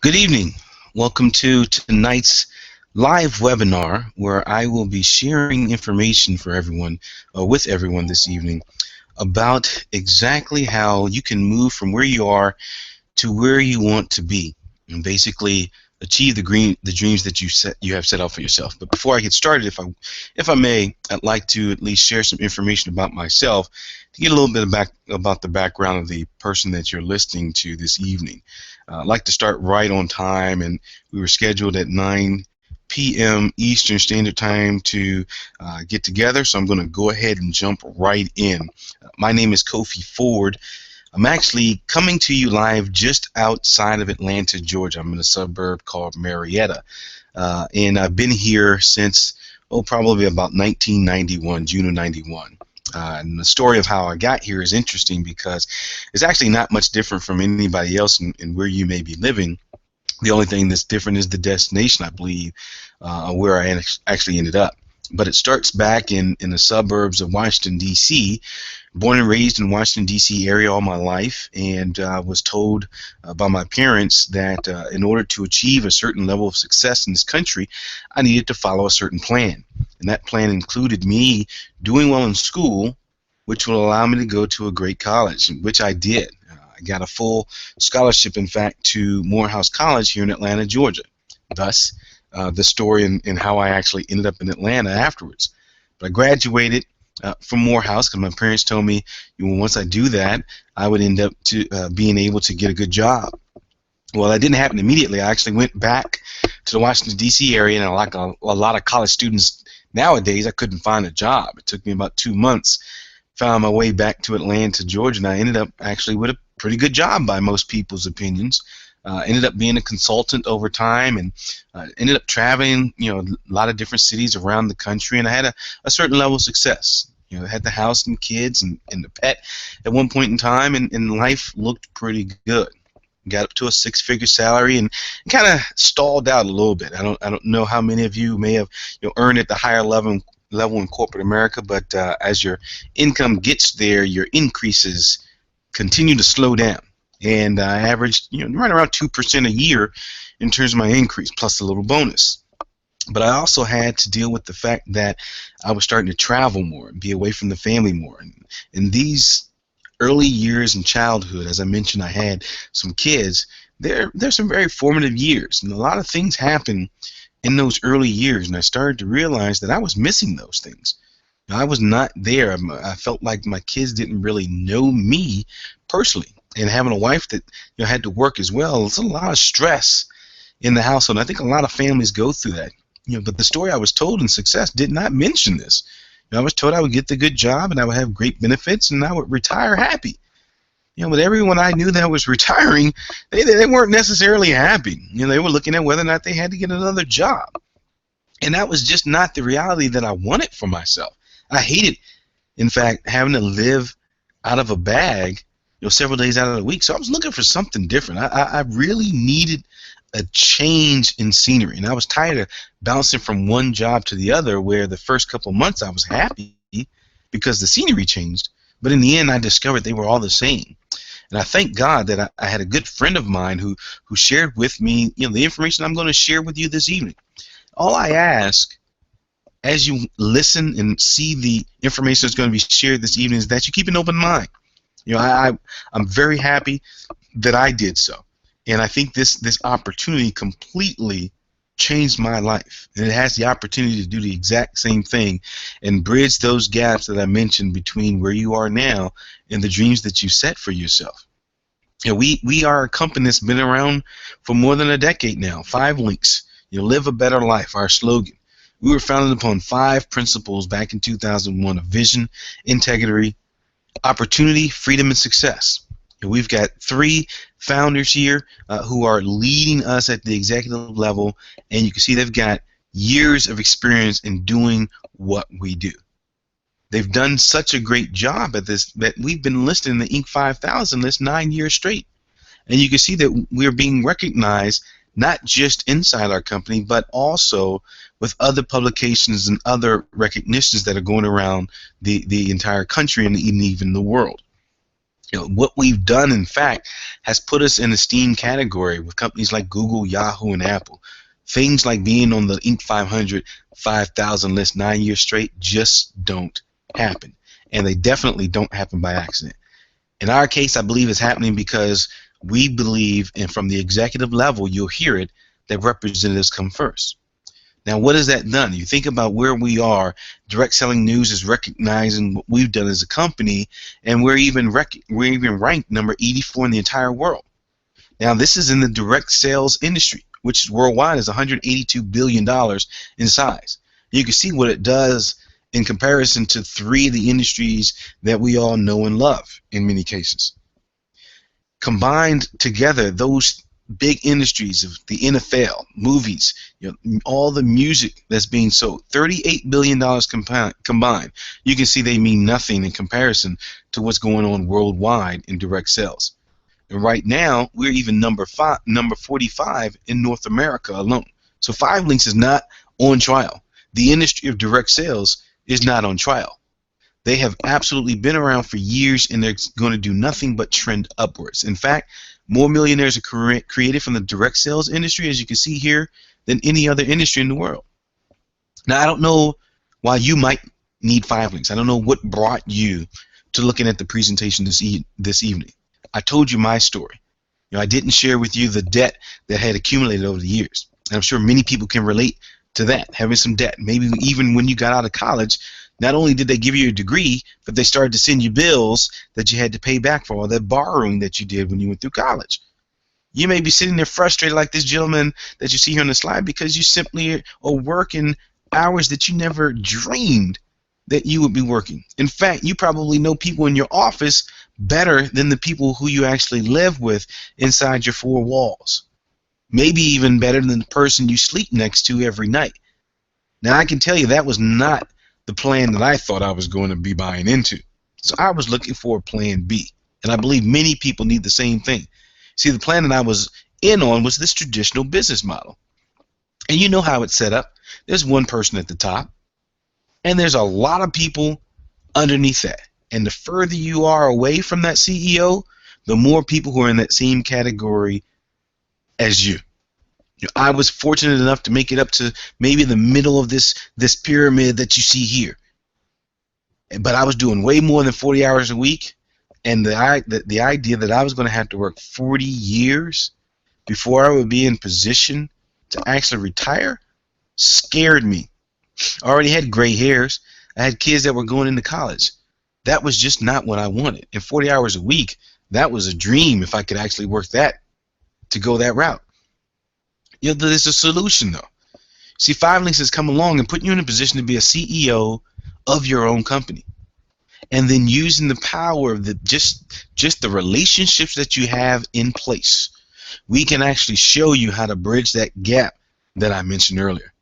Good evening. Welcome to tonight's live webinar where I will be sharing information for everyone, with everyone this evening about exactly how you can move from where you are to where you want to be and basically achieve the dreams that you have set out for yourself. But before I get started, if I may, I'd like to at least share some information about myself to get a little bit about the background of the person that you're listening to this evening. I'd like to start right on time, and we were scheduled at 9 p.m. Eastern Standard Time to get together, so I'm going to go ahead and jump right in. My name is Kofi Ford. I'm actually coming to you live just outside of Atlanta, Georgia. I'm in a suburb called Marietta, and I've been here since, probably about 1991, June of 91. And the story of how I got here is interesting because it's actually not much different from anybody else in where you may be living. The only thing that's different is the destination, I believe, where I actually ended up. But it starts back in the suburbs of Washington, D.C., born and raised in Washington, D.C. area all my life, and was told by my parents that in order to achieve a certain level of success in this country, I needed to follow a certain plan. And that plan included me doing well in school, which will allow me to go to a great college, which I did. I got a full scholarship, in fact, to Morehouse College here in Atlanta, Georgia. Thus, the story and how I actually ended up in Atlanta afterwards. But I graduated from Morehouse because my parents told me once I do that, I would end up being able to get a good job. Well, that didn't happen immediately. I actually went back to the Washington, D.C. area, and like a lot of college students nowadays, I couldn't find a job. It took me about 2 months. Found my way back to Atlanta, Georgia, and I ended up actually with a pretty good job by most people's opinions. Ended up being a consultant over time, and ended up traveling, a lot of different cities around the country, and I had a certain level of success. I had the house and kids and the pet at one point in time, and life looked pretty good. Got up to a six-figure salary and kind of stalled out a little bit. I don't know how many of you may have earned at the higher level in corporate America, but as your income gets there, your increases continue to slow down. And I averaged right around 2% a year in terms of my increase, plus a little bonus. But I also had to deal with the fact that I was starting to travel more and be away from the family more. And in these early years in childhood, as I mentioned, I had some kids. They're some very formative years, and a lot of things happen in those early years, and I started to realize that I was missing those things. I was not there. I felt like my kids didn't really know me personally. And having a wife that had to work as well, it's a lot of stress in the household. I think a lot of families go through that. But the story I was told in Success did not mention this. I was told I would get the good job and I would have great benefits and I would retire happy. But everyone I knew that was retiring, they weren't necessarily happy. They were looking at whether or not they had to get another job. And that was just not the reality that I wanted for myself. I hated, in fact, having to live out of a bag several days out of the week. So I was looking for something different. I really needed a change in scenery, and I was tired of bouncing from one job to the other, where the first couple of months I was happy because the scenery changed, but in the end I discovered they were all the same. And I thank God that I had a good friend of mine who shared with me the information I'm going to share with you this evening. All I ask as you listen and see the information that's going to be shared this evening is that you keep an open mind. I'm very happy that I did so, and I think this opportunity completely changed my life, and it has the opportunity to do the exact same thing and bridge those gaps that I mentioned between where you are now and the dreams that you set for yourself. We are a company that's been around for more than a decade now. 5 links. Live a better life, our slogan. We were founded upon 5 principles back in 2001 of vision, integrity, opportunity, freedom, and success. We've got 3 founders here who are leading us at the executive level, and you can see they've got years of experience in doing what we do. They've done such a great job at this that we've been listed in the Inc. 5000 list 9 years straight. And you can see that we're being recognized not just inside our company, but also with other publications and other recognitions that are going around the entire country and even the world. What we've done, in fact, has put us in a STEAM category with companies like Google, Yahoo, and Apple. Things like being on the Inc. 500, 5,000 list 9 years straight just don't happen. And they definitely don't happen by accident. In our case, I believe it's happening because we believe, and from the executive level, you'll hear it, that representatives come first. Now, what has that done? You think about where we are. Direct Selling News is recognizing what we've done as a company, and we're even ranked number 84 in the entire world. Now, this is in the direct sales industry, which worldwide is $182 billion in size. You can see what it does in comparison to three of the industries that we all know and love in many cases. Combined together, those big industries of the NFL, movies, all the music that's being sold, $38 billion combined. You can see they mean nothing in comparison to what's going on worldwide in direct sales. And right now, we're even number 45 in North America alone. So 5links is not on trial. The industry of direct sales is not on trial. They have absolutely been around for years, and they're going to do nothing but trend upwards. In fact, more millionaires are created from the direct sales industry, as you can see here, than any other industry in the world. Now, I don't know why you might need 5links. I don't know what brought you to looking at the presentation this evening. I told you my story. I didn't share with you the debt that had accumulated over the years. And I'm sure many people can relate to that, having some debt. Maybe even when you got out of college, not only did they give you a degree, but they started to send you bills that you had to pay back for all that borrowing that you did when you went through college. You may be sitting there frustrated like this gentleman that you see here on the slide because you simply are working hours that you never dreamed that you would be working. In fact, you probably know people in your office better than the people who you actually live with inside your four walls. Maybe even better than the person you sleep next to every night. Now, I can tell you that was not the plan that I thought I was going to be buying into. So I was looking for a plan B. And I believe many people need the same thing. See, the plan that I was in on was this traditional business model. And you know how it's set up. There's one person at the top, and there's a lot of people underneath that. And the further you are away from that CEO, the more people who are in that same category as you. I was fortunate enough to make it up to maybe the middle of this pyramid that you see here. But I was doing way more than 40 hours a week, and the idea that I was going to have to work 40 years before I would be in position to actually retire scared me. I already had gray hairs. I had kids that were going into college. That was just not what I wanted. And 40 hours a week, that was a dream if I could actually work that to go that route. There's a solution though. See, 5links has come along and put you in a position to be a CEO of your own company, and then using the power of just the relationships that you have in place, we can actually show you how to bridge that gap that I mentioned earlier.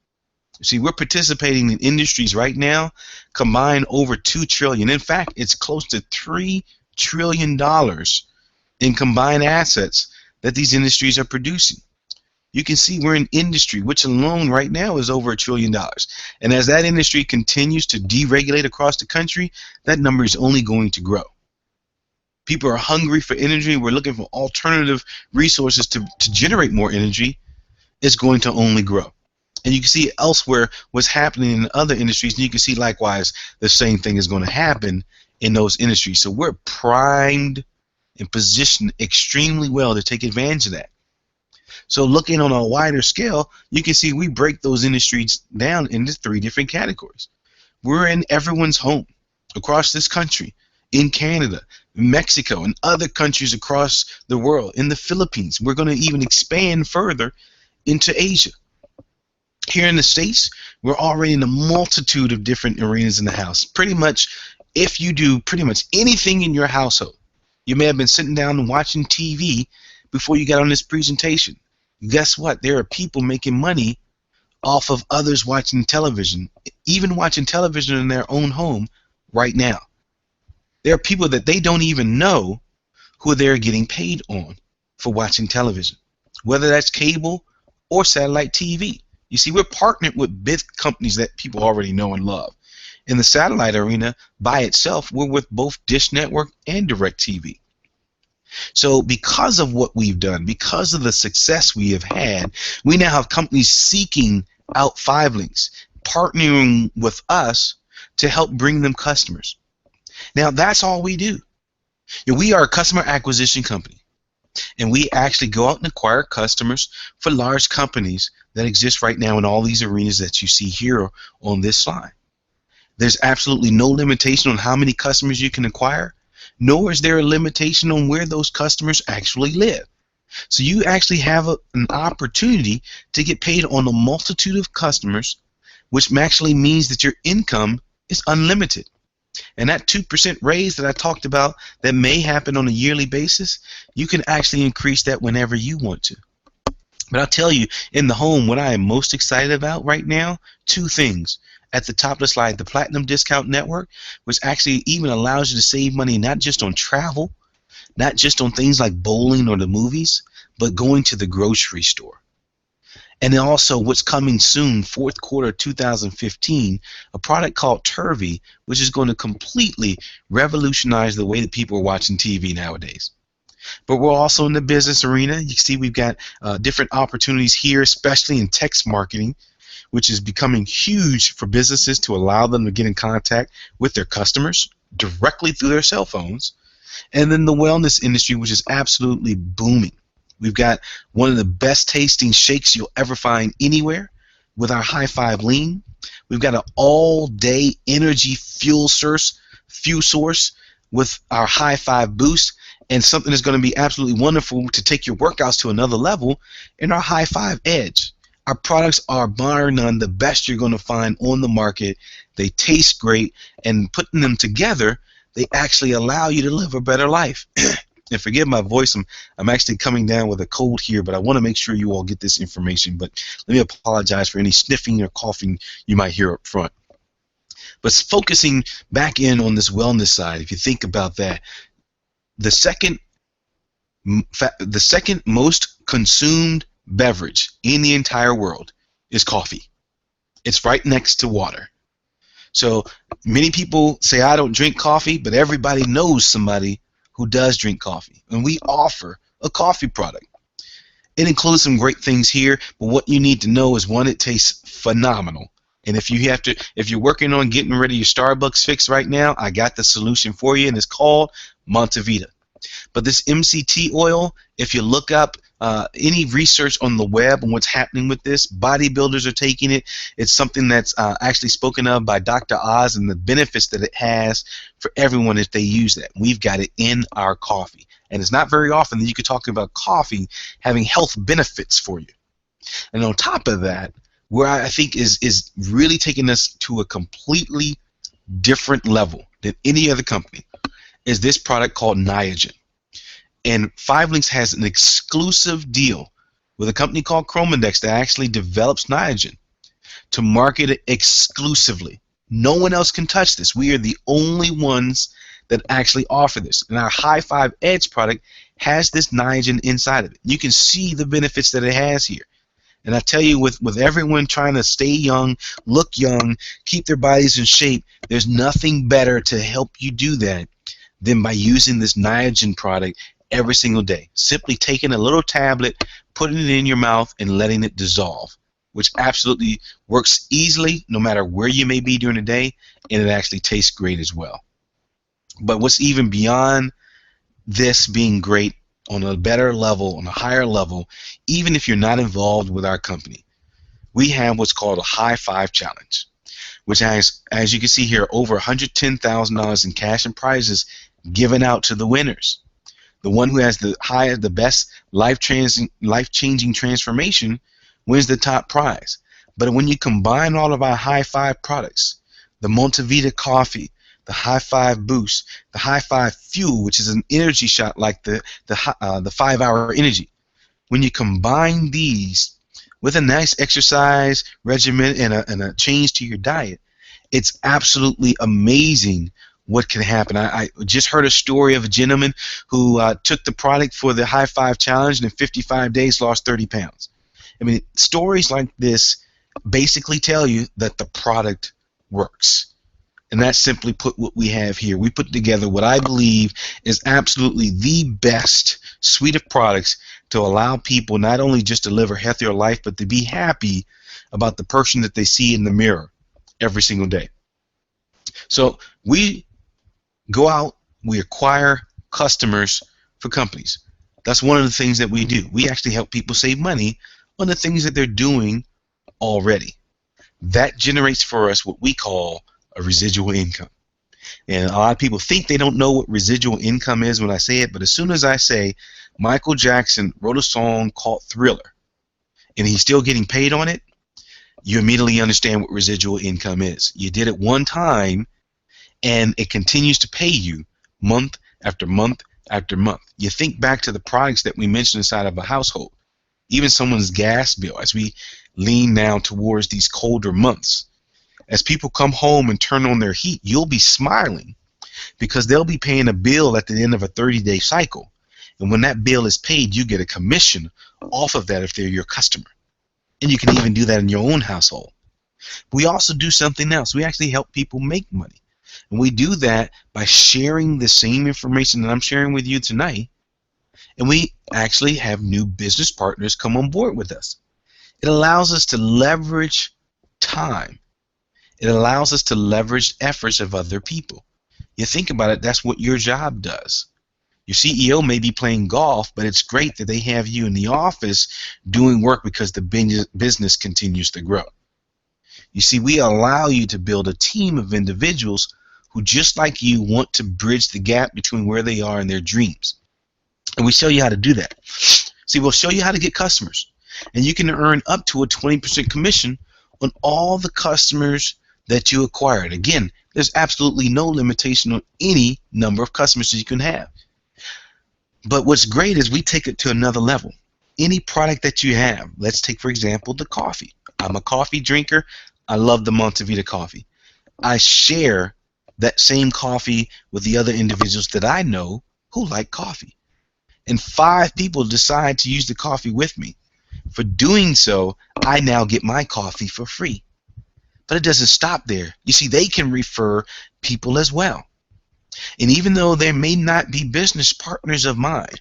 See, we're participating in industries right now combined over $2 trillion. In fact, it's close to $3 trillion in combined assets that these industries are producing. You can see we're in industry which alone right now is over $1 trillion. And as that industry continues to deregulate across the country, that number is only going to grow. People are hungry for energy. We're looking for alternative resources to generate more energy. It's going to only grow. And you can see elsewhere what's happening in other industries, and you can see likewise the same thing is going to happen in those industries. So we're primed and positioned extremely well to take advantage of that. So looking on a wider scale, you can see we break those industries down into 3 different categories. We're in everyone's home across this country, in Canada, Mexico, and other countries across the world, in the Philippines. We're going to even expand further into Asia. Here in the States, we're already in a multitude of different arenas in the house. Pretty much, if you do pretty much anything in your household, you may have been sitting down and watching TV before you got on this presentation. Guess what? There are people making money off of others watching television, even watching television in their own home right now. There are people that they don't even know who they're getting paid on for watching television, whether that's cable or satellite TV. You see, we're partnered with big companies that people already know and love. In the satellite arena, by itself, we're with both Dish Network and DirecTV. So because of what we've done, because of the success we have had, we now have companies seeking out 5LINKs, partnering with us to help bring them customers. Now, that's all we do. We are a customer acquisition company, and we actually go out and acquire customers for large companies that exist right now in all these arenas that you see here on this slide. There's absolutely no limitation on how many customers you can acquire, nor is there a limitation on where those customers actually live. So you actually have an opportunity to get paid on a multitude of customers, which actually means that your income is unlimited. And that 2% raise that I talked about that may happen on a yearly basis, you can actually increase that whenever you want to. But I'll tell you, in the home, what I am most excited about right now, two things. At the top of the slide, the Platinum Discount Network, which actually even allows you to save money not just on travel, not just on things like bowling or the movies, but going to the grocery store. And then also what's coming soon, fourth quarter 2015, a product called Turvy, which is going to completely revolutionize the way that people are watching TV nowadays. But we're also in the business arena. You see we've got different opportunities here, especially in text marketing, which is becoming huge for businesses to allow them to get in contact with their customers directly through their cell phones. And then the wellness industry, which is absolutely booming. We've got one of the best tasting shakes you'll ever find anywhere with our High Five Lean. We've got an all-day energy fuel source with our High Five Boost, and something that's going to be absolutely wonderful to take your workouts to another level in our High Five Edge. Our products are bar none the best you're going to find on the market. They taste great, and putting them together, they actually allow you to live a better life. And forgive my voice, I'm actually coming down with a cold here, but I want to make sure you all get this information. But let me apologize for any sniffing or coughing you might hear up front. But focusing back in on this wellness side, if you think about that, the second most consumed beverage in the entire world is coffee. It's right next to water. So many people say, I don't drink coffee, but everybody knows somebody who does drink coffee. And we offer a coffee product. It includes some great things here, but what you need to know is, one, it tastes phenomenal. And if you're working on getting rid of your Starbucks fix right now, I got the solution for you, and it's called Montevita. But this MCT oil, if you look up any research on the web on what's happening with this, bodybuilders are taking it. It's something that's actually spoken of by Dr. Oz, and the benefits that it has for everyone if they use that. We've got it in our coffee. And it's not very often that you could talk about coffee having health benefits for you. And on top of that, where I think is really taking us to a completely different level than any other company is this product called Niagen. And 5LINKs has an exclusive deal with a company called Chromadex that actually develops Niagen to market it exclusively. No one else can touch this. We are the only ones that actually offer this. And our High Five Edge product has this Niagen inside of it. You can see the benefits that it has here. And I tell you, with everyone trying to stay young, look young, keep their bodies in shape, there's nothing better to help you do that than by using this Niagen product every single day. Simply taking a little tablet, putting it in your mouth, and letting it dissolve, which absolutely works easily no matter where you may be during the day, and it actually tastes great as well. But what's even beyond this being great, on a better level, on a higher level, even if you're not involved with our company, we have what's called a High Five Challenge, which has, as you can see here, over $110,000 in cash and prizes given out to the winners. The one who has the best life-changing transformation wins the top prize. But when you combine all of our High Five products, the Montevita coffee, the High Five Boost, the High Five Fuel, which is an energy shot like the 5-hour energy. When you combine these with a nice exercise regimen and a change to your diet, it's absolutely amazing what can happen. I just heard a story of a gentleman who took the product for the High Five Challenge and in 55 days lost 30 pounds. I mean, stories like this basically tell you that the product works. And that's simply put what we have here. We put together what I believe is absolutely the best suite of products to allow people not only just to live a healthier life, but to be happy about the person that they see in the mirror every single day. So we go out, we acquire customers for companies. That's one of the things that we do. We actually help people save money on the things that they're doing already. That generates for us what we call a residual income. And a lot of people think they don't know what residual income is when I say it, but as soon as I say Michael Jackson wrote a song called Thriller and he's still getting paid on it, you immediately understand what residual income is. You did it one time and it continues to pay you month after month after month. You think back to the products that we mentioned inside of a household, even someone's gas bill, as we lean now towards these colder months. As people come home and turn on their heat, you'll be smiling because they'll be paying a bill at the end of a 30-day cycle. And when that bill is paid, you get a commission off of that if they're your customer. And you can even do that in your own household. We also do something else. We actually help people make money. And we do that by sharing the same information that I'm sharing with you tonight. And we actually have new business partners come on board with us. It allows us to leverage time. It allows us to leverage efforts of other people. You think about it, that's what your job does. Your CEO may be playing golf, but it's great that they have you in the office doing work because the business continues to grow. You see, we allow you to build a team of individuals who, just like you, want to bridge the gap between where they are and their dreams. And we show you how to do that. See, we'll show you how to get customers. And you can earn up to a 20% commission on all the customers that you acquired. Again, there's absolutely no limitation on any number of customers that you can have. But what's great is we take it to another level. Any product that you have, let's take, for example, the coffee. I'm a coffee drinker. I love the Montevita coffee. I share that same coffee with the other individuals that I know who like coffee. And 5 people decide to use the coffee with me. For doing so, I now get my coffee for free. But it doesn't stop there. You see, they can refer people as well. And even though they may not be business partners of mine,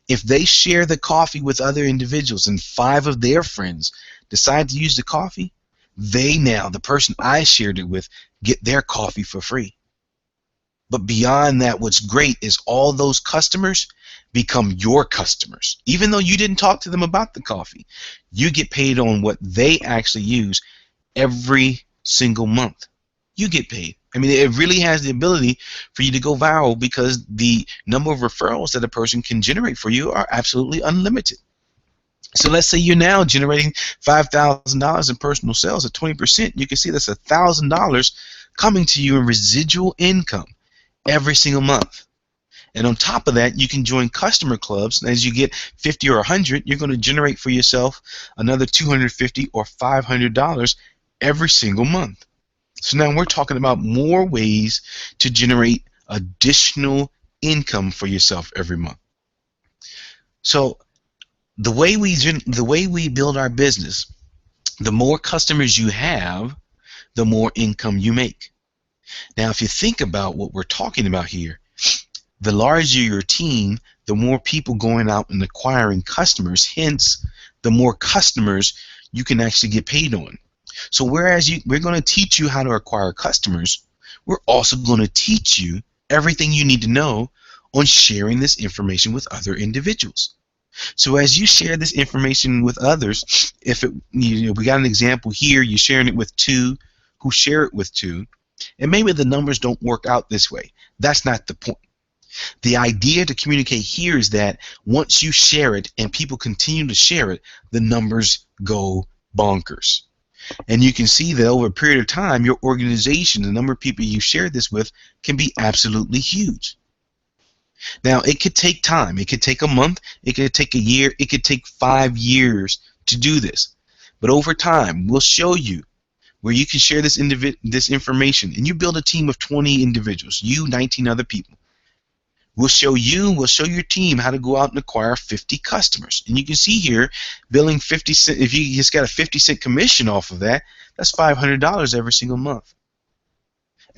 if they share the coffee with other individuals and 5 of their friends decide to use the coffee, they now, the person I shared it with, get their coffee for free. But beyond that, what's great is all those customers become your customers. Even though you didn't talk to them about the coffee, you get paid on what they actually use every single month. You get paid. I mean, it really has the ability for you to go viral because the number of referrals that a person can generate for you are absolutely unlimited. So let's say you're now generating $5,000 in personal sales at 20%. You can see that's $1,000 coming to you in residual income every single month. And on top of that, you can join customer clubs. And as you get 50 or 100, you're going to generate for yourself another $250 or $500 every single month. So now we're talking about more ways to generate additional income for yourself every month. So the way we build our business, the more customers you have, the more income you make. Now, if you think about what we're talking about here, the larger your team, the more people going out and acquiring customers, hence the more customers you can actually get paid on. So whereas we're going to teach you how to acquire customers, we're also going to teach you everything you need to know on sharing this information with other individuals. So as you share this information with others, we got an example here, you're sharing it with 2 who share it with 2, and maybe the numbers don't work out this way. That's not the point. The idea to communicate here is that once you share it and people continue to share it, the numbers go bonkers. And you can see that over a period of time, your organization, the number of people you share this with, can be absolutely huge. Now, it could take time. It could take a month. It could take a year. It could take 5 years to do this. But over time, we'll show you where you can share this information. And you build a team of 20 individuals, you, 19 other people. We'll show your team how to go out and acquire 50 customers. And you can see here, billing 50 cents, if you just got a 50-cent commission off of that, that's $500 every single month.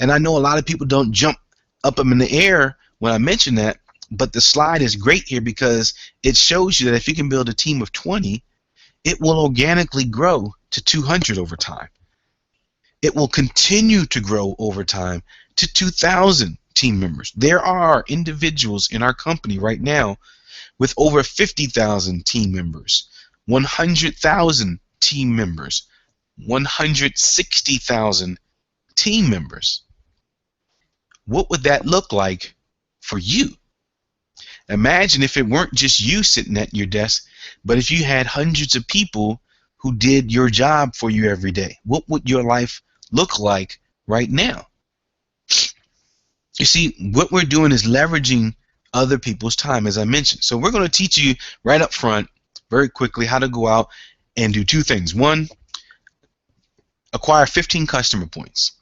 And I know a lot of people don't jump up in the air when I mention that, but the slide is great here because it shows you that if you can build a team of 20, it will organically grow to 200 over time. It will continue to grow over time to 2,000 team members. There are individuals in our company right now with over 50,000 team members, 100,000 team members, 160,000 team members. What would that look like for you? Imagine if it weren't just you sitting at your desk, but if you had hundreds of people who did your job for you every day. What would your life look like right now? You see, what we're doing is leveraging other people's time, as I mentioned. So we're going to teach you right up front, very quickly, how to go out and do two things. One, acquire 15 customer points.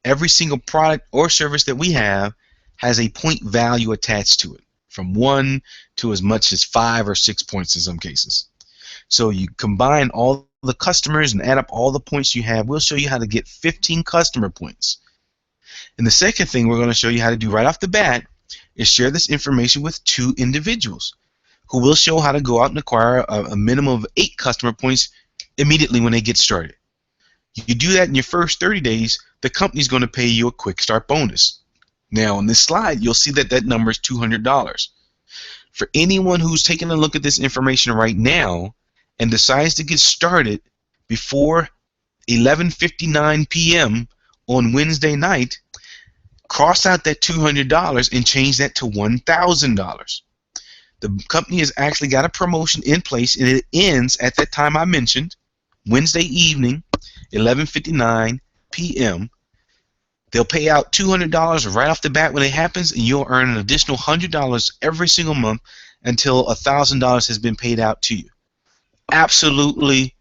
Every single product or service that we have has a point value attached to it, from 1 to as much as 5 or 6 points in some cases. So you combine all the customers and add up all the points you have. We'll show you how to get 15 customer points. And the second thing we're going to show you how to do right off the bat is share this information with 2 individuals who will show how to go out and acquire a minimum of 8 customer points immediately when they get started. You do that in your first 30 days, the company's going to pay you a quick start bonus. Now on this slide, you'll see that that number is $200. For anyone who's taking a look at this information right now and decides to get started before 11:59 p.m. on Wednesday night, cross out that $200 and change that to $1,000. The company has actually got a promotion in place, and it ends at that time I mentioned, Wednesday evening, 11:59 p.m. They'll pay out $200 right off the bat when it happens, and you'll earn an additional $100 every single month until $1,000 has been paid out to you. Absolutely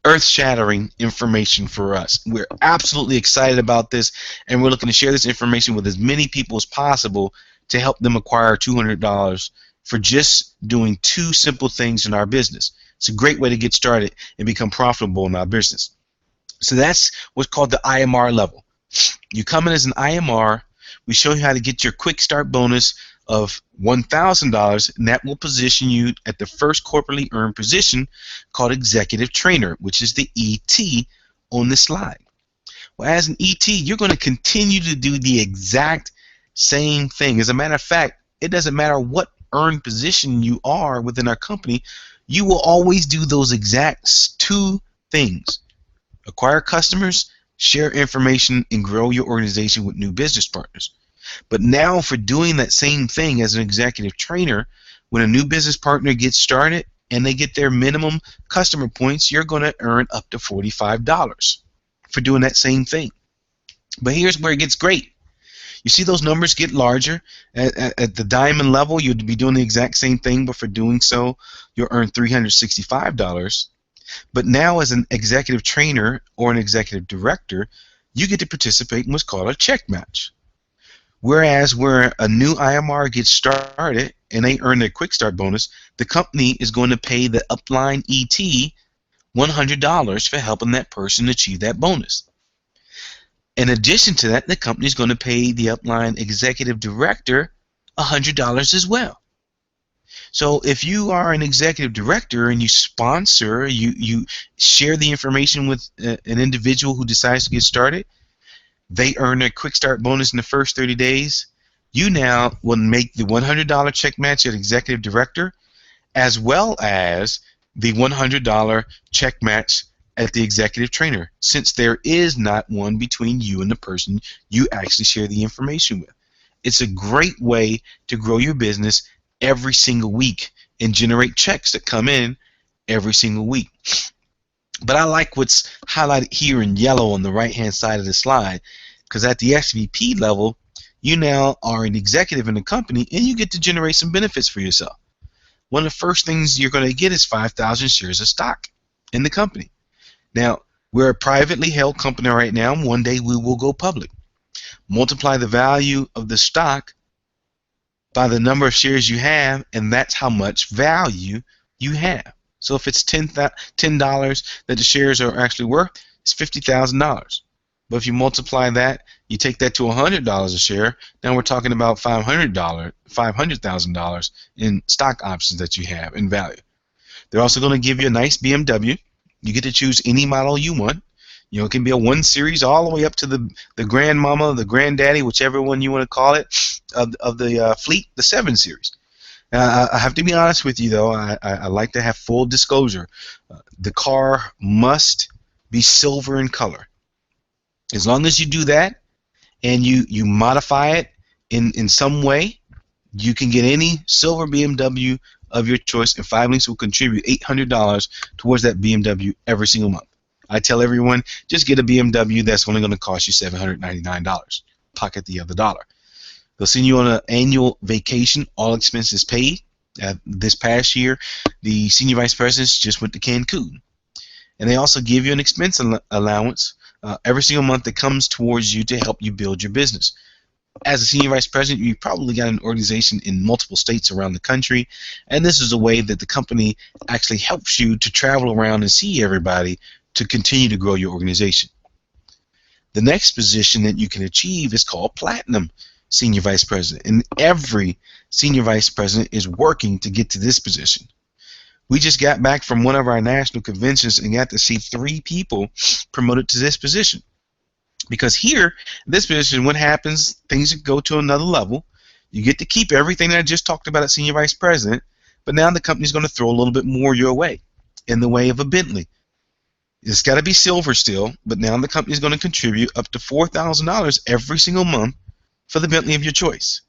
earth-shattering information for us. We're absolutely excited about this, and we're looking to share this information with as many people as possible to help them acquire $200 for just doing 2 simple things in our business. It's a great way to get started and become profitable in our business. So that's what's called the IMR level. You come in as an IMR, we show you how to get your quick start bonus of $1,000, and that will position you at the first corporately earned position called executive trainer, which is the ET on this slide. Well, as an ET, you're going to continue to do the exact same thing. As a matter of fact, it doesn't matter what earned position you are within our company, you will always do those exact 2 things. Acquire customers, share information, and grow your organization with new business partners. But now for doing that same thing as an executive trainer, when a new business partner gets started and they get their minimum customer points, you're going to earn up to $45 for doing that same thing. But here's where it gets great. You see those numbers get larger. At the diamond level, you'd be doing the exact same thing, but for doing so, you'll earn $365. But now as an executive trainer or an executive director, you get to participate in what's called a check match. Whereas where a new IMR gets started and they earn their quick start bonus, the company is going to pay the upline ET $100 for helping that person achieve that bonus. In addition to that, the company is going to pay the upline executive director $100 as well. So if you are an executive director and you sponsor, you share the information with an individual who decides to get started, they earn their quick start bonus in the first 30 days. You now will make the $100 check match at executive director, as well as the $100 check match at the executive trainer, since there is not one between you and the person you actually share the information with. It's a great way to grow your business every single week and generate checks that come in every single week. But I like what's highlighted here in yellow on the right hand side of the slide, because at the SVP level, you now are an executive in the company and you get to generate some benefits for yourself. One of the first things you're going to get is 5,000 shares of stock in the company. Now, we're a privately held company right now, and one day we will go public. Multiply the value of the stock by the number of shares you have, and that's how much value you have. So if it's $10 that the shares are actually worth, it's $50,000. But if you multiply that You take that to $100 a share. Now we're talking about $500,000 in stock options that you have in value. They're also going to give you a nice BMW. You get to choose any model you want. You know, it can be a 1 Series all the way up to the grandmama, the granddaddy, whichever one you want to call it, of the fleet, the 7 Series. I have to be honest with you, though. I like to have full disclosure. The car must be silver in color. As long as you do that and you modify it in some way, you can get any silver BMW of your choice, and 5links will contribute $800 towards that BMW every single month. I tell everyone, just get a BMW that's only going to cost you $799. Pocket the other dollar. They'll send you on an annual vacation, all expenses paid. This past year, the senior vice presidents just went to Cancun. And they also give you an expense allowance every single month that comes towards you to help you build your business. As a senior vice president, you probably got an organization in multiple states around the country, and this is a way that the company actually helps you to travel around and see everybody to continue to grow your organization. The next position that you can achieve is called Platinum Senior Vice President, and every Senior Vice President is working to get to this position. We just got back from one of our national conventions and got to see 3 people promoted to this position. Because here, this position, what happens, things go to another level. You get to keep everything that I just talked about at Senior Vice President, but now the company's going to throw a little bit more your way in the way of a Bentley. It's got to be silver still, but now the company's going to contribute up to $4,000 every single month for the Bentley of your choice.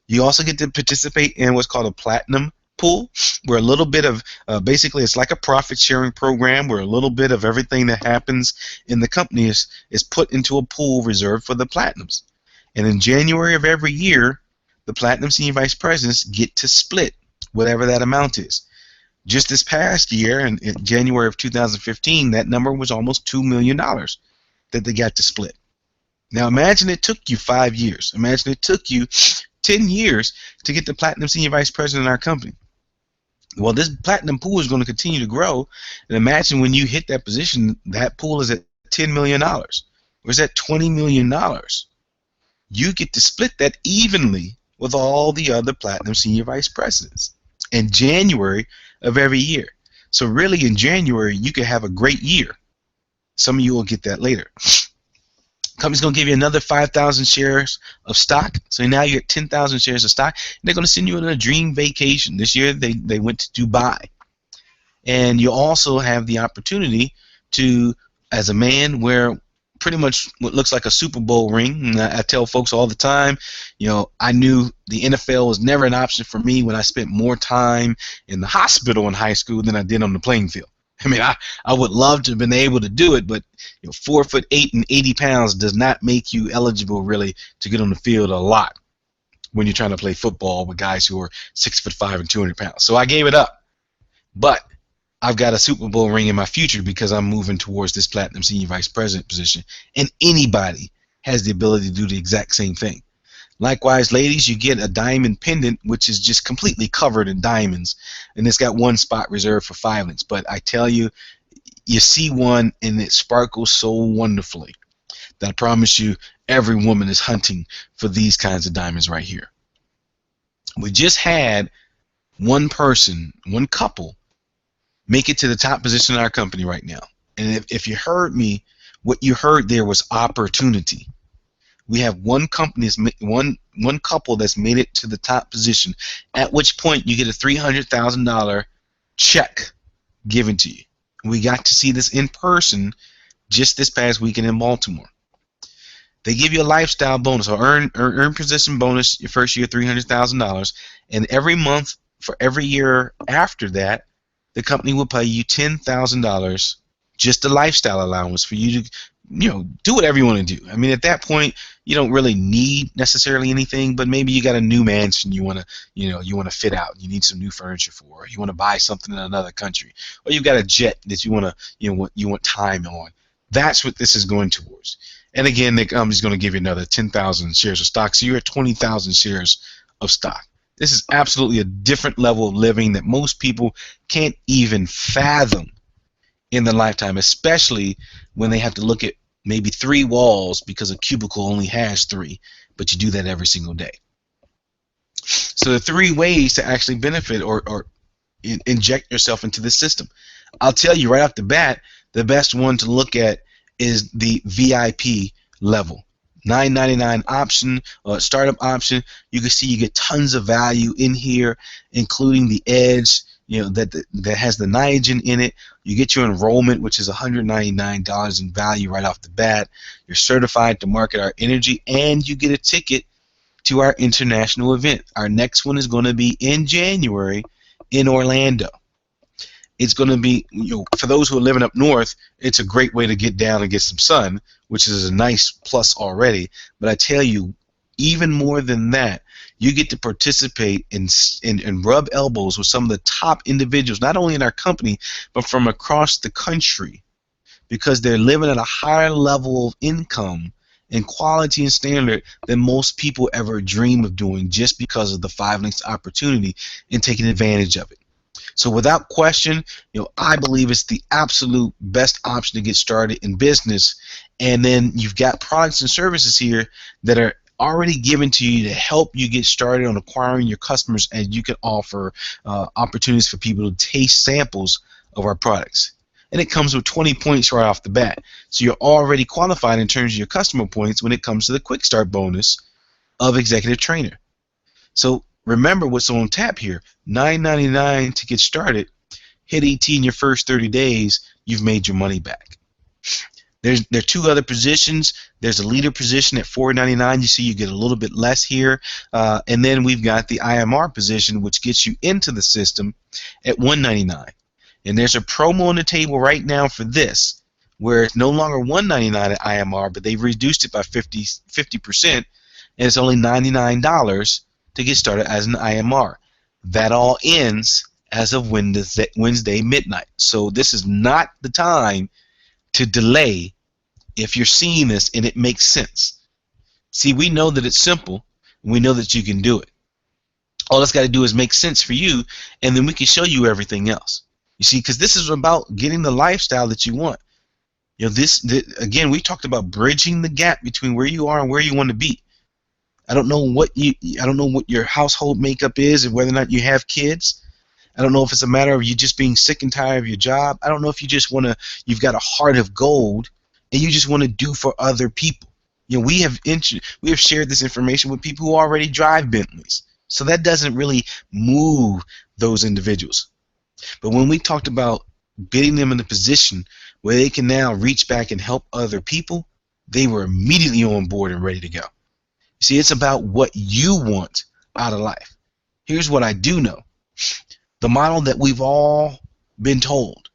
You also get to participate in what's called a Platinum pool, where a little bit of basically it's like a profit sharing program where a little bit of everything that happens in the company is put into a pool reserved for the platinums. And in January of every year, the platinum senior vice presidents get to split whatever that amount is. Just this past year, in January of 2015, that number was almost $2 million that they got to split. Now imagine it took you 5 years. Imagine it took you 10 years to get the platinum senior vice president in our company. Well, this platinum pool is going to continue to grow, and imagine when you hit that position, that pool is at $10 million, or is at $20 million. You get to split that evenly with all the other platinum senior vice presidents in January of every year. So really in January, you could have a great year. Some of you will get that later. Company's going to give you another 5,000 shares of stock. So now you're at 10,000 shares of stock. And they're going to send you on a dream vacation. This year they went to Dubai. And you also have the opportunity to, as a man, wear pretty much what looks like a Super Bowl ring. And I tell folks all the time, you know, I knew the NFL was never an option for me when I spent more time in the hospital in high school than I did on the playing field. I mean, I would love to have been able to do it, but 4'8" and 80 pounds does not make you eligible really to get on the field a lot when you're trying to play football with guys who are 6'5" and 200 pounds. So I gave it up. But I've got a Super Bowl ring in my future because I'm moving towards this platinum senior vice president position, and anybody has the ability to do the exact same thing. Likewise, ladies, you get a diamond pendant, which is just completely covered in diamonds, and it's got one spot reserved for 5links. But I tell you, you see one, and it sparkles so wonderfully that I promise you, every woman is hunting for these kinds of diamonds right here. We just had one person, one couple, make it to the top position in our company right now. And if you heard me, what you heard there was opportunity. We have one couple that's made it to the top position, at which point you get a $300,000 check given to you. We got to see this in person just this past weekend in Baltimore. They give you a lifestyle bonus, or earn position bonus your first year, $300,000, and every month for every year after that, the company will pay you $10,000 just a lifestyle allowance for you to, do whatever you want to do. I mean, at that point, you don't really need necessarily anything, but maybe you got a new mansion you want to fit out. You need some new furniture for, or you want to buy something in another country, or you've got a jet that you want to, you want time on. That's what this is going towards. And again, the company's going to give you another 10,000 shares of stock, so you're at 20,000 shares of stock. This is absolutely a different level of living that most people can't even fathom in their lifetime, especially when they have to look at maybe 3 walls because a cubicle only has 3, but you do that every single day. So the 3 ways to actually benefit or inject yourself into the system. I'll tell you right off the bat, the best one to look at is the VIP level. $9.99 option, startup option. You can see you get tons of value in here, including the edge, that has the nitrogen in it. You get your enrollment, which is $199 in value right off the bat. You're certified to market our energy, and you get a ticket to our international event. Our next one is going to be in January in Orlando. It's going to be, for those who are living up north, it's a great way to get down and get some sun, which is a nice plus already. But I tell you, even more than that, you get to participate and rub elbows with some of the top individuals, not only in our company, but from across the country, because they're living at a higher level of income and quality and standard than most people ever dream of doing, just because of the 5 links opportunity and taking advantage of it. So without question, I believe it's the absolute best option to get started in business. And then you've got products and services here that are already given to you to help you get started on acquiring your customers, and you can offer opportunities for people to taste samples of our products. And it comes with 20 points right off the bat. So you're already qualified in terms of your customer points when it comes to the quick start bonus of executive trainer. So remember what's on tap here. $9.99 to get started. Hit 18 in your first 30 days, you've made your money back. There are 2 other positions. There's a leader position at $4.99. You see you get a little bit less here. And then we've got the IMR position, which gets you into the system at $1.99. And there's a promo on the table right now for this, where it's no longer $1.99 at IMR, but they've reduced it by 50%, and it's only $99 to get started as an IMR. That all ends as of Wednesday midnight. So this is not the time to delay if you're seeing this and it makes sense. See, we know that it's simple, and we know that you can do it. All it's got to do is make sense for you, and then we can show you everything else. You see, because this is about getting the lifestyle that you want. Again, we talked about bridging the gap between where you are and where you want to be. I don't know what your household makeup is and whether or not you have kids. I don't know if it's a matter of you just being sick and tired of your job. I don't know if you've got a heart of gold and you just want to do for other people. We have shared this information with people who already drive Bentleys. So that doesn't really move those individuals. But when we talked about getting them in a position where they can now reach back and help other people, they were immediately on board and ready to go. See, it's about what you want out of life. Here's what I do know. The model that we've all been told,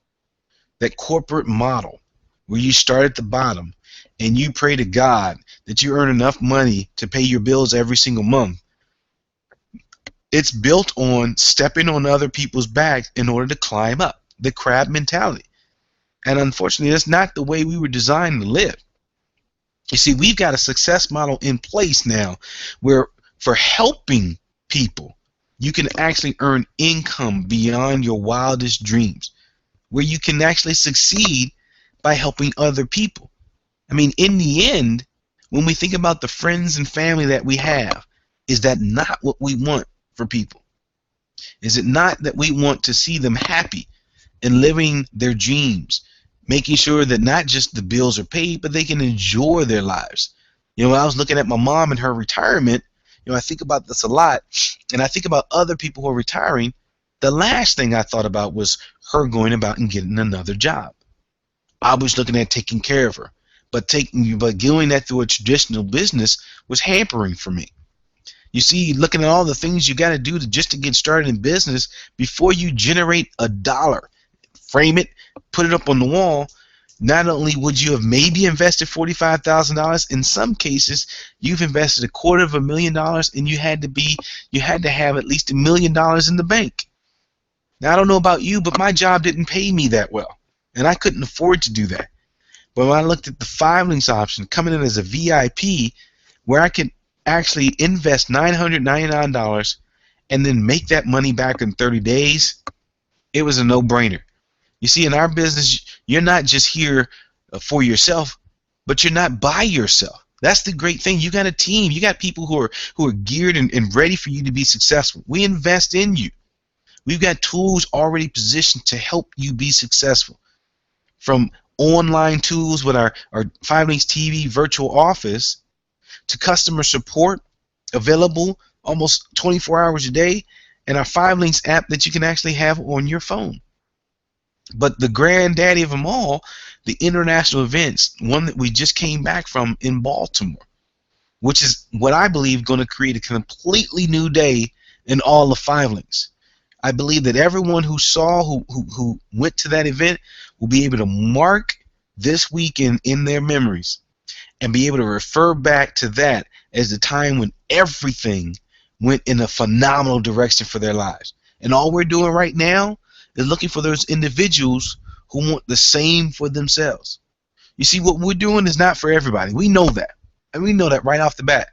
that corporate model where you start at the bottom and you pray to God that you earn enough money to pay your bills every single month, it's built on stepping on other people's backs in order to climb up, the crab mentality. And unfortunately, that's not the way we were designed to live. You see, we've got a success model in place now where for helping people, you can actually earn income beyond your wildest dreams, where you can actually succeed by helping other people. I mean, in the end, when we think about the friends and family that we have, is that not what we want for people? Is it not that we want to see them happy and living their dreams, making sure that not just the bills are paid, but they can enjoy their lives? When I was looking at my mom and her retirement, I think about this a lot, and I think about other people who are retiring. The last thing I thought about was her going about and getting another job. I was looking at taking care of her, but doing that through a traditional business was hampering for me. You see, looking at all the things you got to do just to get started in business before you generate a dollar, frame it, put it up on the wall. Not only would you have maybe invested $45,000, in some cases you've invested $250,000, and you had to have at least $1 million in the bank. Now, I don't know about you, but my job didn't pay me that well, and I couldn't afford to do that. But when I looked at the 5 links option coming in as a VIP, where I could actually invest $999 and then make that money back in 30 days, it was a no-brainer. You see, in our business, you're not just here for yourself, but you're not by yourself. That's the great thing. You got a team. You got people who are geared and ready for you to be successful. We invest in you. We've got tools already positioned to help you be successful. From online tools with our 5links TV virtual office to customer support available almost 24 hours a day, and our 5links app that you can actually have on your phone. But the granddaddy of them all, the international events, one that we just came back from in Baltimore, which is what I believe going to create a completely new day in all of 5links. I believe that everyone who went to that event will be able to mark this weekend in their memories and be able to refer back to that as the time when everything went in a phenomenal direction for their lives. And all we're doing right now is looking for those individuals who want the same for themselves. You see, what we're doing is not for everybody. We know that. And we know that right off the bat.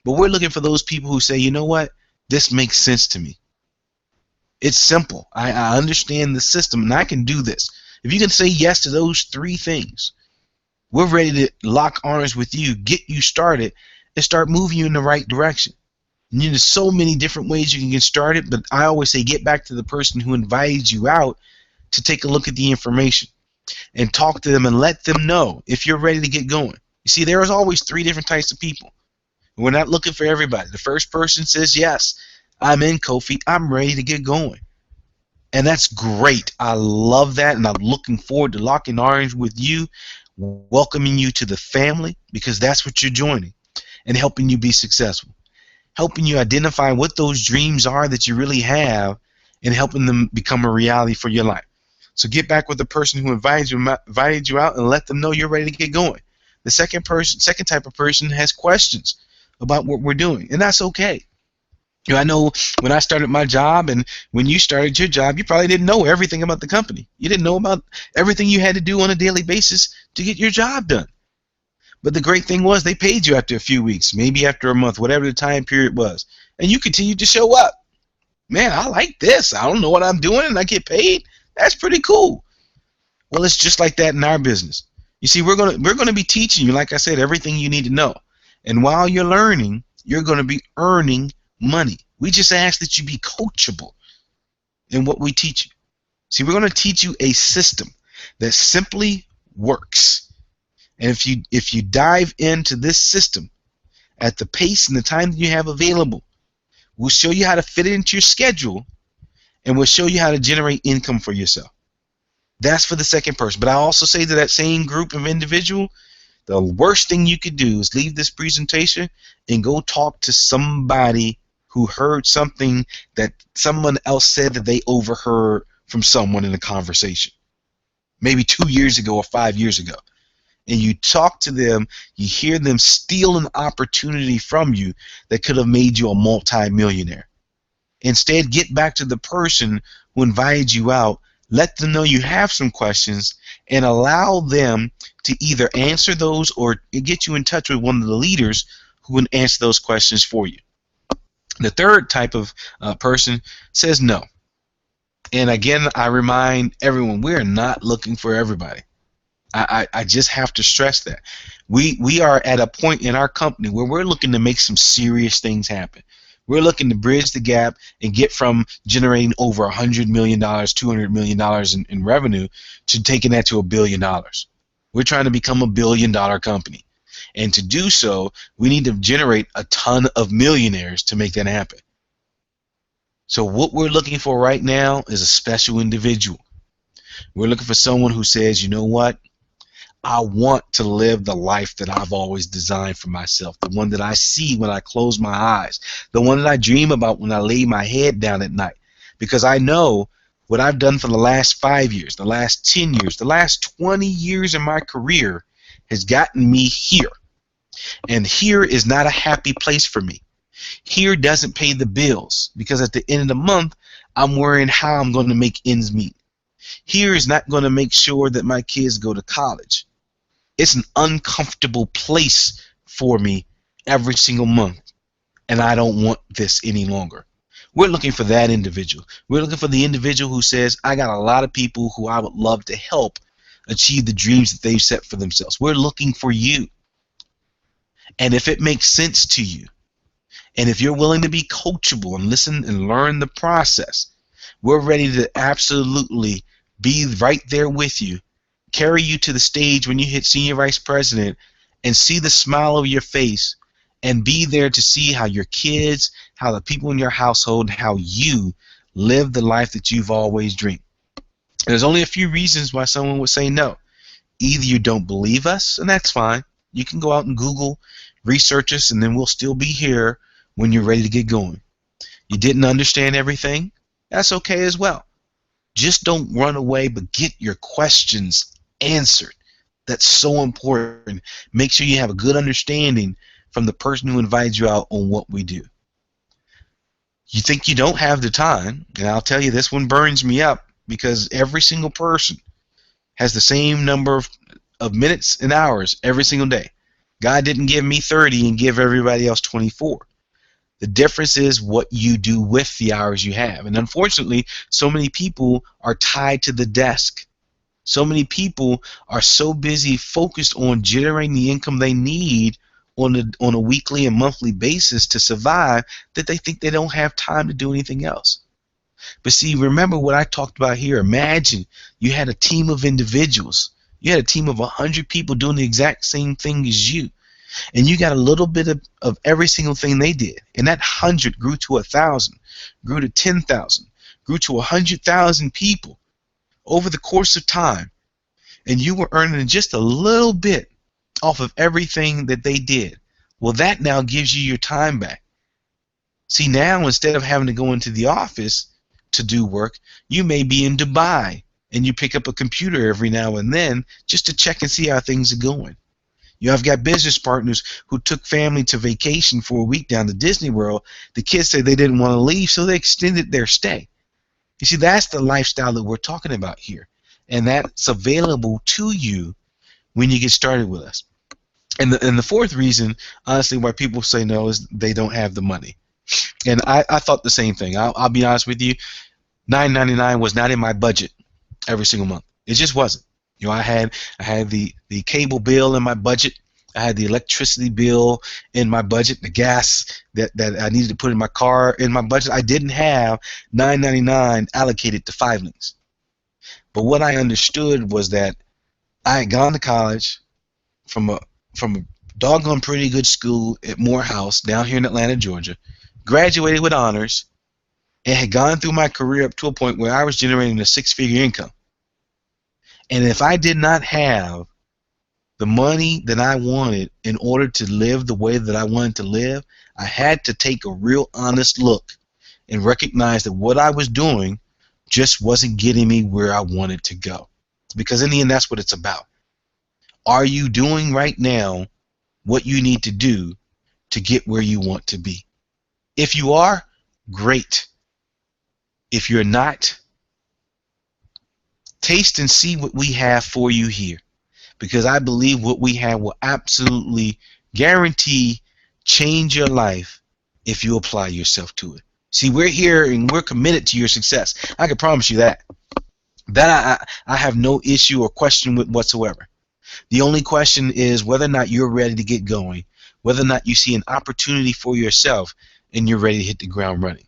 But we're looking for those people who say, you know what? This makes sense to me. It's simple. I understand the system, and I can do this. If you can say yes to those three things, we're ready to lock arms with you, get you started, and start moving you in the right direction. And there's so many different ways you can get started, but I always say get back to the person who invited you out to take a look at the information and talk to them and let them know if you're ready to get going. You see, there is always three different types of people. We're not looking for everybody. The first person says, yes, I'm in, Kofi. I'm ready to get going. And that's great. I love that, and I'm looking forward to locking arms with you, welcoming you to the family, because that's what you're joining, and helping you be successful, helping you identify what those dreams are that you really have, and helping them become a reality for your life. So get back with the person who invited you out and let them know you're ready to get going. The second type of person has questions about what we're doing, and that's okay. You know, I know when I started my job and when you started your job, you probably didn't know everything about the company. You didn't know about everything you had to do on a daily basis to get your job done. But the great thing was they paid you after a few weeks, maybe after a month, whatever the time period was, and you continued to show up. Man, I like this. I don't know what I'm doing and I get paid. That's pretty cool. Well, it's just like that in our business. You see, we're gonna be teaching you, like I said, everything you need to know. And while you're learning, you're going to be earning money. We just ask that you be coachable in what we teach you. See, we're going to teach you a system that simply works. And if you dive into this system at the pace and the time that you have available, we'll show you how to fit it into your schedule, and we'll show you how to generate income for yourself. That's for the second person. But I also say to that same group of individual, the worst thing you could do is leave this presentation and go talk to somebody who heard something that someone else said that they overheard from someone in a conversation, maybe 2 years ago or 5 years ago. And you talk to them, you hear them steal an opportunity from you that could have made you a multi-millionaire. Instead, get back to the person who invited you out, let them know you have some questions, and allow them to either answer those or get you in touch with one of the leaders who can answer those questions for you. The third type of person says no. And again, I remind everyone, we are not looking for everybody. I just have to stress that. We are at a point in our company where we're looking to make some serious things happen. We're looking to bridge the gap and get from generating over $100 million, $200 million in revenue to taking that to $1 billion. We're trying to become a $1 billion company. And to do so, we need to generate a ton of millionaires to make that happen. So what we're looking for right now is a special individual. We're looking for someone who says, you know what? I want to live the life that I've always designed for myself, the one that I see when I close my eyes, the one that I dream about when I lay my head down at night. Because I know what I've done for the last 5 years, the last 10 years, the last 20 years in my career has gotten me here. And here is not a happy place for me. Here doesn't pay the bills because at the end of the month, I'm worrying how I'm going to make ends meet. Here is not going to make sure that my kids go to college. It's an uncomfortable place for me every single month, and I don't want this any longer. We're looking for that individual. We're looking for the individual who says, I got a lot of people who I would love to help achieve the dreams that they've set for themselves. We're looking for you. And if it makes sense to you, and if you're willing to be coachable and listen and learn the process, we're ready to absolutely be right there with you, carry you to the stage when you hit senior vice president, and see the smile over your face, and be there to see how your kids, how the people in your household, how you live the life that you've always dreamed. There's only a few reasons why someone would say no. Either you don't believe us, and that's fine. You can go out and Google, research us, and then we'll still be here when you're ready to get going. You didn't understand everything? That's okay as well. Just don't run away, but get your questions answered. That's so important. Make sure you have a good understanding from the person who invites you out on what we do. You think you don't have the time, and I'll tell you, this one burns me up, because every single person has the same number of minutes and hours every single day. God didn't give me 30 and give everybody else 24. The difference is what you do with the hours you have. And unfortunately, so many people are tied to the desk. So many people are so busy focused on generating the income they need on a weekly and monthly basis to survive that they think they don't have time to do anything else. But see, remember what I talked about here. Imagine you had a team of individuals. You had a team of 100 people doing the exact same thing as you. And you got a little bit of every single thing they did. And that 100 grew to 1,000, grew to 10,000, grew to 100,000 people over the course of time. And you were earning just a little bit off of everything that they did. Well, that now gives you your time back. See, now instead of having to go into the office to do work, you may be in Dubai and you pick up a computer every now and then just to check and see how things are going. You have got business partners who took family to vacation for a week down to Disney World. The kids said they didn't want to leave, so they extended their stay. You see, that's the lifestyle that we're talking about here, and that's available to you when you get started with us. And the fourth reason, honestly, why people say no is they don't have the money. And I thought the same thing. I'll be honest with you. $9.99 was not in my budget every single month. It just wasn't. You know, I had the cable bill in my budget. I had the electricity bill in my budget, the gas that I needed to put in my car in my budget. I didn't have $9.99 allocated to 5 links. But what I understood was that I had gone to college from a doggone pretty good school at Morehouse down here in Atlanta, Georgia, graduated with honors, and had gone through my career up to a point where I was generating a 6-figure income. And if I did not have the money that I wanted in order to live the way that I wanted to live, I had to take a real honest look and recognize that what I was doing just wasn't getting me where I wanted to go. Because in the end, that's what it's about. Are you doing right now what you need to do to get where you want to be? If you are, great. If you're not, taste and see what we have for you here, because I believe what we have will absolutely guarantee change your life if you apply yourself to it. See, we're here and we're committed to your success. I can promise you that. I have no issue or question with whatsoever. The only question is whether or not you're ready to get going, whether or not you see an opportunity for yourself and you're ready to hit the ground running.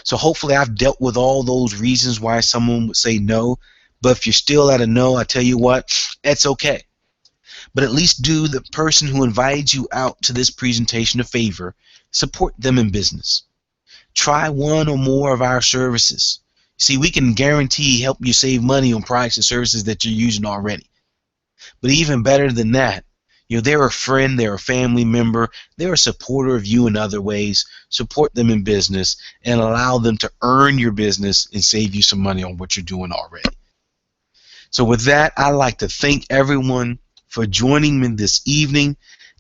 So hopefully I've dealt with all those reasons why someone would say no. But if you're still at a no, I tell you what, that's okay. But at least do the person who invited you out to this presentation a favor. Support them in business. Try one or more of our services. See, we can guarantee help you save money on products and services that you're using already. But even better than that, you know, they're a friend, they're a family member, they're a supporter of you in other ways. Support them in business and allow them to earn your business and save you some money on what you're doing already. So with that, I'd like to thank everyone for joining me this evening.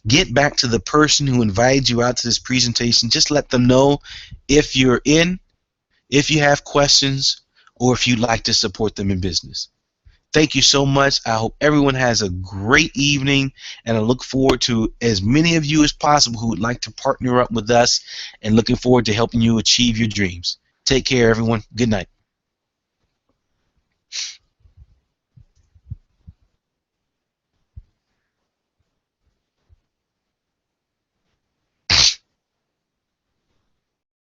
Get back to the person who invited you out to this presentation. Just let them know if you're in, if you have questions, or if you'd like to support them in business. Thank you so much. I hope everyone has a great evening, and I look forward to as many of you as possible who would like to partner up with us, and looking forward to helping you achieve your dreams. Take care, everyone. Good night.